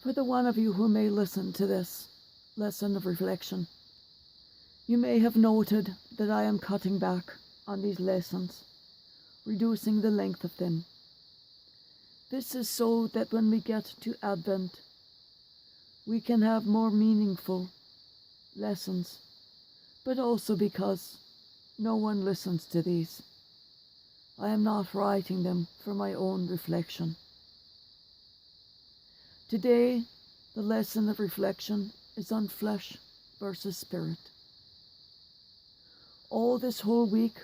For the one of you who may listen to this lesson of reflection, you may have noted that I am cutting back on these lessons, reducing the length of them. This is so that when we get to Advent, we can have more meaningful lessons, but also because no one listens to these. I am not writing them for my own reflection. Today, the lesson of reflection is on flesh versus spirit. All this whole week,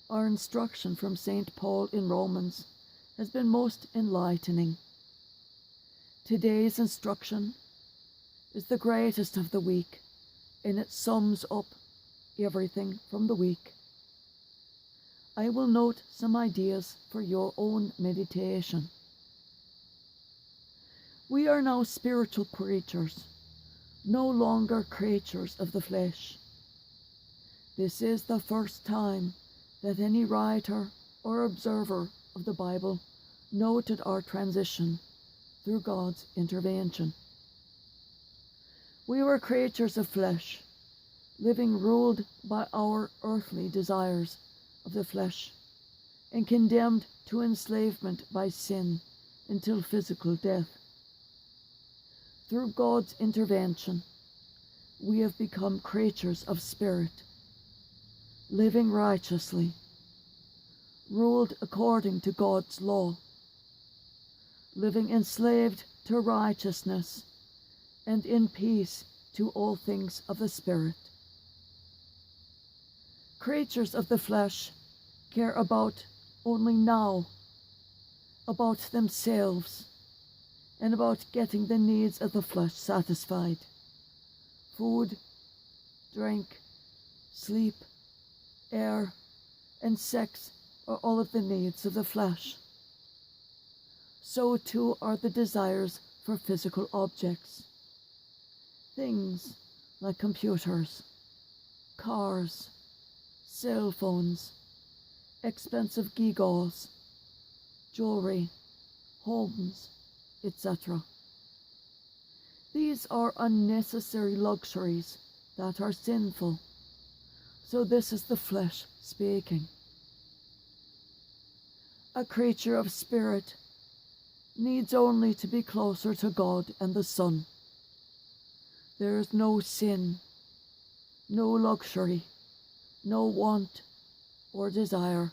our instruction from St. Paul in Romans has been most enlightening. Today's instruction is the greatest of the week, and it sums up everything from the week. I will note some ideas for your own meditation. We are now spiritual creatures, no longer creatures of the flesh. This is the first time that any writer or observer of the Bible noted our transition through God's intervention. We were creatures of flesh, living ruled by our earthly desires of the flesh, and condemned to enslavement by sin until physical death. Through God's intervention, we have become creatures of spirit, living righteously, ruled according to God's law, living enslaved to righteousness and in peace to all things of the Spirit. Creatures of the flesh care about only now, about themselves, and about getting the needs of the flesh satisfied. Food, drink, sleep, air, and sex are all of the needs of the flesh. So too are the desires for physical objects. Things like computers, cars, cell phones, expensive gewgaws, jewelry, homes, etc. These are unnecessary luxuries that are sinful. So this is the flesh speaking. A creature of spirit needs only to be closer to God and the Son. There is no sin, no luxury, no want or desire.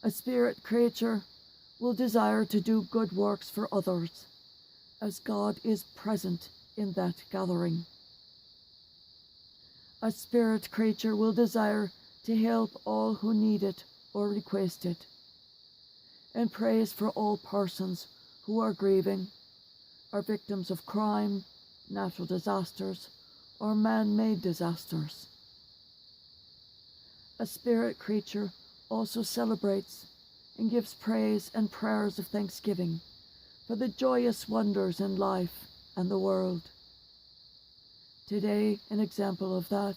A spirit creature will desire to do good works for others, as God is present in that gathering. A spirit creature will desire to help all who need it or request it, and prays for all persons who are grieving, are victims of crime, natural disasters, or man-made disasters. A spirit creature also celebrates and gives praise and prayers of thanksgiving for the joyous wonders in life and the world. Today, an example of that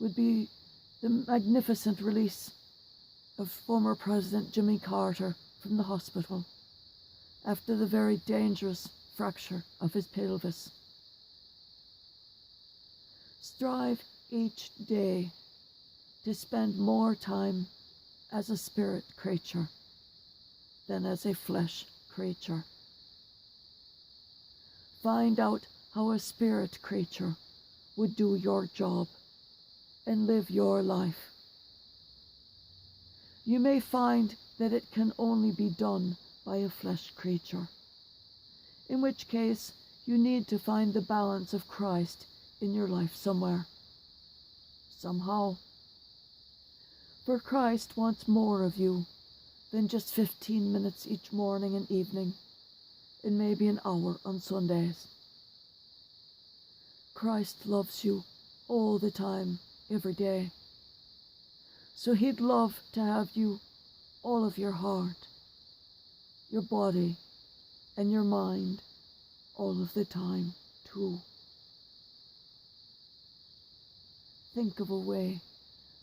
would be the magnificent release of former President Jimmy Carter from the hospital after the very dangerous fracture of his pelvis. Strive each day to spend more time as a spirit creature than as a flesh creature. Find out how a spirit creature would do your job and live your life. You may find that it can only be done by a flesh creature, in which case you need to find the balance of Christ in your life somewhere, somehow. For Christ wants more of you than just 15 minutes each morning and evening, and maybe an hour on Sundays. Christ loves you all the time, every day. So he'd love to have you, all of your heart, your body, and your mind, all of the time, too. Think of a way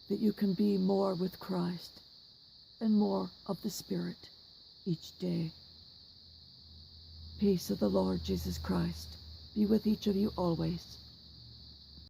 that you can be more with Christ and more of the Spirit each day. Peace of the Lord Jesus Christ be with each of you always.